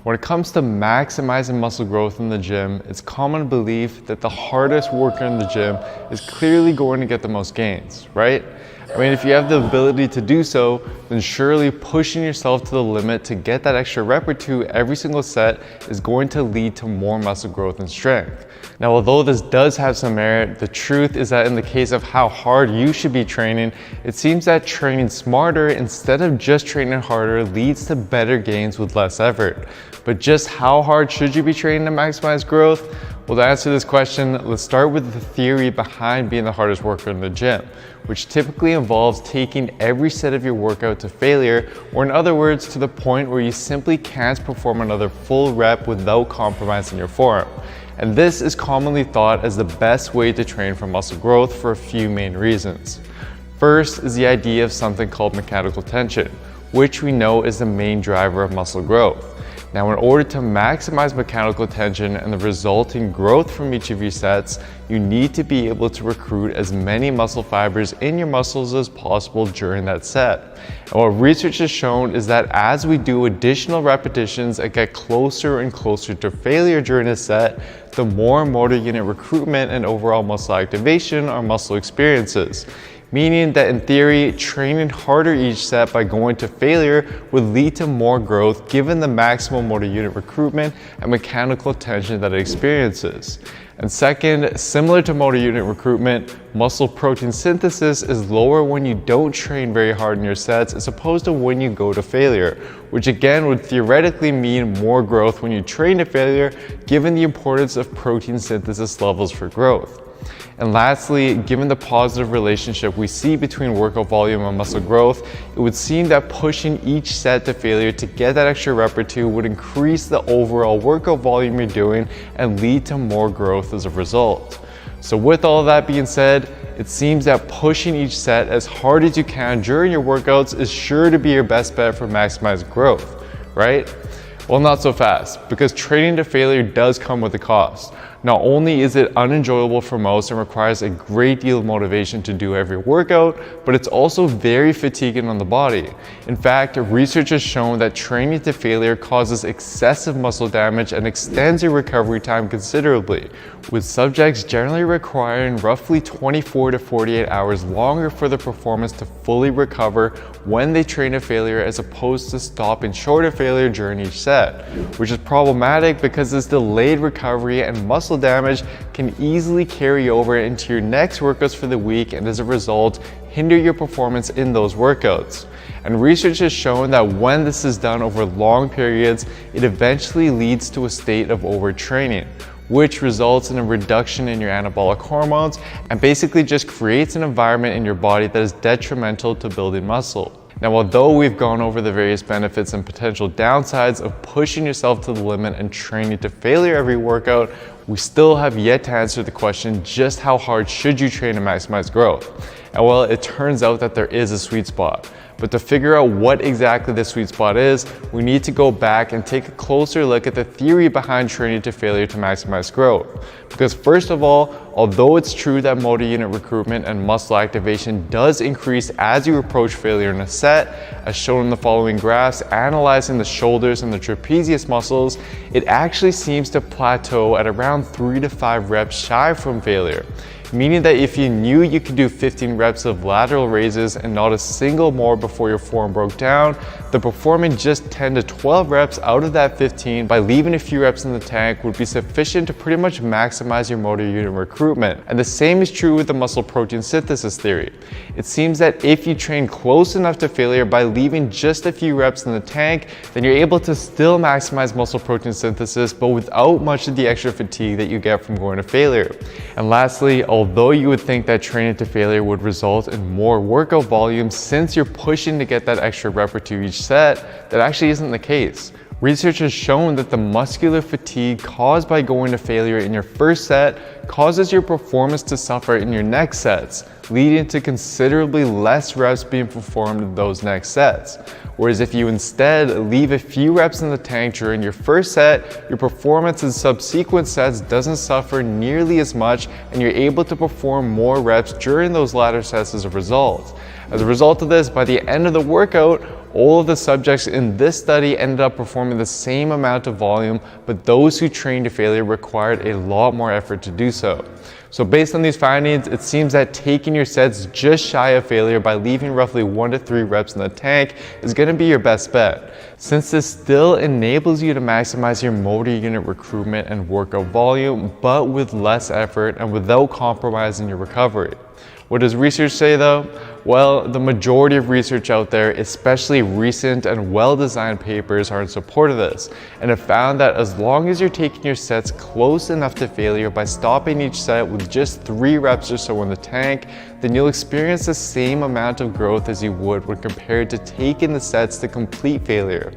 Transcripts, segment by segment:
When it comes to maximizing muscle growth in the gym, it's common belief that the hardest worker in the gym is clearly going to get the most gains, right? I mean, if you have the ability to do so, then surely pushing yourself to the limit to get that extra rep or two every single set is going to lead to more muscle growth and strength. Now, although this does have some merit, the truth is that in the case of how hard you should be training, it seems that training smarter instead of just training harder leads to better gains with less effort. But just how hard should you be training to maximize growth? Well, to answer this question, let's start with the theory behind being the hardest worker in the gym, which typically involves taking every set of your workout to failure, or in other words, to the point where you simply can't perform another full rep without compromising your form. And this is commonly thought as the best way to train for muscle growth for a few main reasons. First is the idea of something called mechanical tension, which we know is the main driver of muscle growth. Now, in order to maximize mechanical tension and the resulting growth from each of your sets, you need to be able to recruit as many muscle fibers in your muscles as possible during that set. And what research has shown is that as we do additional repetitions and get closer and closer to failure during a set, the more motor unit recruitment and overall muscle activation our muscle experiences. Meaning that in theory, training harder each set by going to failure would lead to more growth given the maximum motor unit recruitment and mechanical tension that it experiences. And second, similar to motor unit recruitment, muscle protein synthesis is lower when you don't train very hard in your sets as opposed to when you go to failure, which again would theoretically mean more growth when you train to failure given the importance of protein synthesis levels for growth. And lastly, given the positive relationship we see between workout volume and muscle growth, it would seem that pushing each set to failure to get that extra rep or two would increase the overall workout volume you're doing and lead to more growth as a result. So with all of that being said, it seems that pushing each set as hard as you can during your workouts is sure to be your best bet for maximized growth, right? Well, not so fast, because training to failure does come with a cost. Not only is it unenjoyable for most and requires a great deal of motivation to do every workout, but it's also very fatiguing on the body. In fact, research has shown that training to failure causes excessive muscle damage and extends your recovery time considerably, with subjects generally requiring roughly 24 to 48 hours longer for the performance to fully recover when they train to failure as opposed to stopping short of failure during each set, which is problematic because this delayed recovery and muscle damage can easily carry over into your next workouts for the week and as a result hinder your performance in those workouts. And research has shown that when this is done over long periods, it eventually leads to a state of overtraining, which results in a reduction in your anabolic hormones and basically just creates an environment in your body that is detrimental to building muscle. Now, although we've gone over the various benefits and potential downsides of pushing yourself to the limit and training to failure every workout, we still have yet to answer the question, just how hard should you train to maximize growth? And well, it turns out that there is a sweet spot. But to figure out what exactly the sweet spot is, we need to go back and take a closer look at the theory behind training to failure to maximize growth. Because first of all, although it's true that motor unit recruitment and muscle activation does increase as you approach failure in a set, as shown in the following graphs analyzing the shoulders and the trapezius muscles, it actually seems to plateau at around 3 to 5 reps shy from failure. Meaning that if you knew you could do 15 reps of lateral raises and not a single more before your form broke down, then performing just 10 to 12 reps out of that 15 by leaving a few reps in the tank would be sufficient to pretty much maximize your motor unit recruitment. And the same is true with the muscle protein synthesis theory. It seems that if you train close enough to failure by leaving just a few reps in the tank, then you're able to still maximize muscle protein synthesis, but without much of the extra fatigue that you get from going to failure. And lastly, although you would think that training to failure would result in more workout volume since you're pushing to get that extra rep or two each set, that actually isn't the case. Research has shown that the muscular fatigue caused by going to failure in your first set causes your performance to suffer in your next sets, leading to considerably less reps being performed in those next sets. Whereas if you instead leave a few reps in the tank during your first set, your performance in subsequent sets doesn't suffer nearly as much and you're able to perform more reps during those latter sets as a result. As a result of this, by the end of the workout, all of the subjects in this study ended up performing the same amount of volume, but those who trained to failure required a lot more effort to do so. So based on these findings, it seems that taking your sets just shy of failure by leaving roughly 1 to 3 reps in the tank is going to be your best bet, since this still enables you to maximize your motor unit recruitment and workout volume, but with less effort and without compromising your recovery. What does research say though? Well, the majority of research out there, especially recent and well-designed papers, are in support of this, and have found that as long as you're taking your sets close enough to failure by stopping each set with just 3 reps or so in the tank, then you'll experience the same amount of growth as you would when compared to taking the sets to complete failure.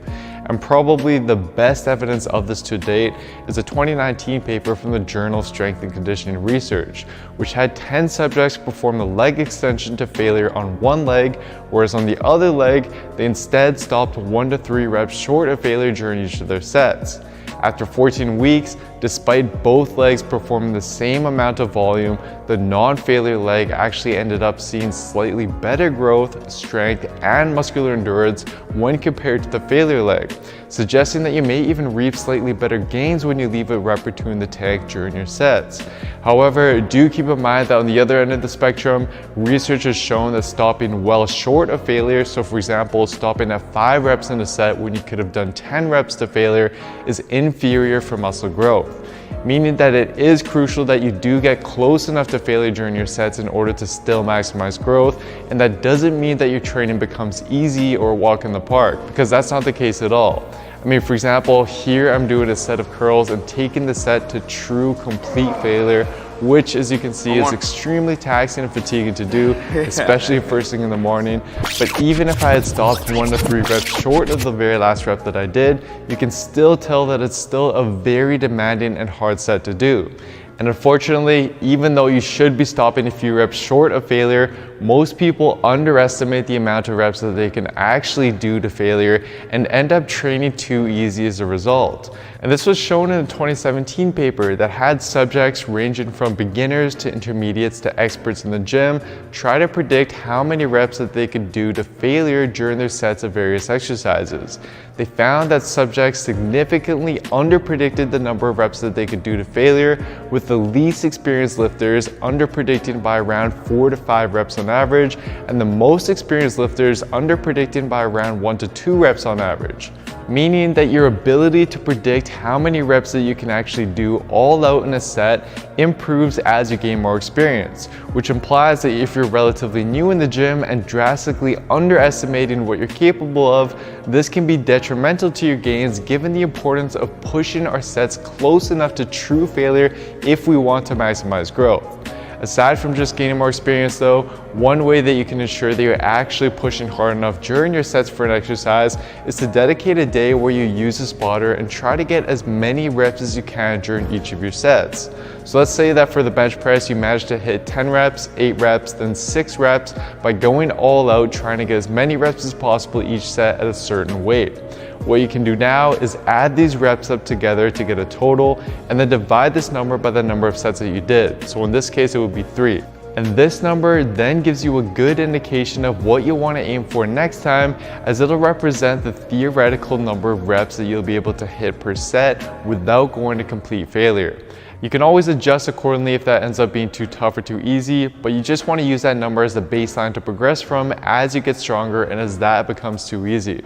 And probably the best evidence of this to date is a 2019 paper from the Journal of Strength and Conditioning Research, which had 10 subjects perform the leg extension to failure on one leg, whereas on the other leg, they instead stopped 1 to 3 reps short of failure during each of their sets. After 14 weeks, despite both legs performing the same amount of volume, the non-failure leg actually ended up seeing slightly better growth, strength, and muscular endurance when compared to the failure leg, suggesting that you may even reap slightly better gains when you leave a rep or 2 in the tank during your sets. However, do keep in mind that on the other end of the spectrum, research has shown that stopping well short of failure, so for example, stopping at 5 reps in a set when you could have done 10 reps to failure, is inferior for muscle growth, meaning that it is crucial that you do get close enough to failure during your sets in order to still maximize growth, and that doesn't mean that your training becomes easy or a walk in the park, because that's not the case at all. I mean, for example, here I'm doing a set of curls and taking the set to true complete failure, which, as you can see, is extremely taxing and fatiguing to do, especially first thing in the morning. But even if I had stopped 1 to 3 reps short of the very last rep that I did, you can still tell that it's still a very demanding and hard set to do. And unfortunately, even though you should be stopping a few reps short of failure, most people underestimate the amount of reps that they can actually do to failure and end up training too easy as a result. And this was shown in a 2017 paper that had subjects ranging from beginners to intermediates to experts in the gym try to predict how many reps that they could do to failure during their sets of various exercises. They found that subjects significantly underpredicted the number of reps that they could do to failure, with the least experienced lifters underpredicting by around 4 to 5 reps on average, and the most experienced lifters underpredicting by around 1 to 2 reps on average. Meaning that your ability to predict how many reps that you can actually do all out in a set improves as you gain more experience, which implies that if you're relatively new in the gym and drastically underestimating what you're capable of, this can be detrimental to your gains given the importance of pushing our sets close enough to true failure if we want to maximize growth. Aside from just gaining more experience though, one way that you can ensure that you're actually pushing hard enough during your sets for an exercise is to dedicate a day where you use a spotter and try to get as many reps as you can during each of your sets. So let's say that for the bench press, you managed to hit 10 reps, 8 reps, then 6 reps by going all out trying to get as many reps as possible each set at a certain weight. What you can do now is add these reps up together to get a total, and then divide this number by the number of sets that you did. So in this case, it would be 3. And this number then gives you a good indication of what you want to aim for next time, as it'll represent the theoretical number of reps that you'll be able to hit per set without going to complete failure. You can always adjust accordingly if that ends up being too tough or too easy, but you just want to use that number as the baseline to progress from as you get stronger and as that becomes too easy.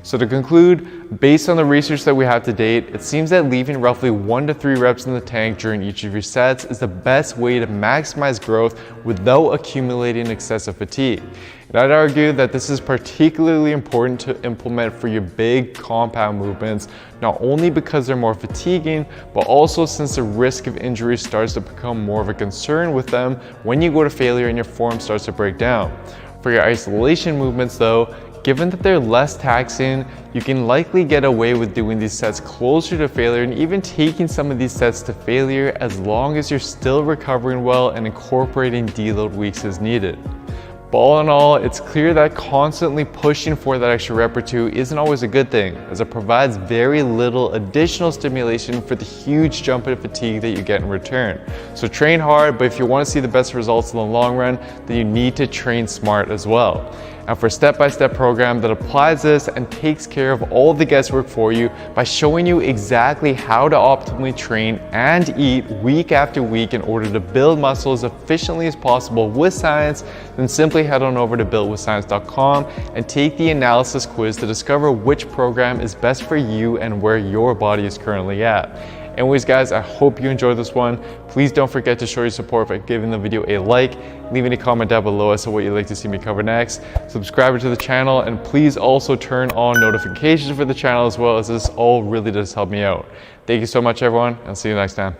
So to conclude, based on the research that we have to date, it seems that leaving roughly 1 to 3 reps in the tank during each of your sets is the best way to maximize growth without accumulating excessive fatigue. And I'd argue that this is particularly important to implement for your big compound movements, not only because they're more fatiguing, but also since the risk of injury starts to become more of a concern with them when you go to failure and your form starts to break down. For your isolation movements though, given that they're less taxing, you can likely get away with doing these sets closer to failure and even taking some of these sets to failure as long as you're still recovering well and incorporating deload weeks as needed. But all in all, it's clear that constantly pushing for that extra rep or two isn't always a good thing, as it provides very little additional stimulation for the huge jump in fatigue that you get in return. So train hard, but if you want to see the best results in the long run, then you need to train smart as well. And for a step-by-step program that applies this and takes care of all the guesswork for you by showing you exactly how to optimally train and eat week after week in order to build muscle as efficiently as possible with science, then simply head on over to builtwithscience.com and take the analysis quiz to discover which program is best for you and where your body is currently at. Anyways guys, I hope you enjoyed this one. Please don't forget to show your support by giving the video a like, leaving a comment down below as to what you'd like to see me cover next, subscribe to the channel, and please also turn on notifications for the channel as well, as this all really does help me out. Thank you so much everyone, and see you next time.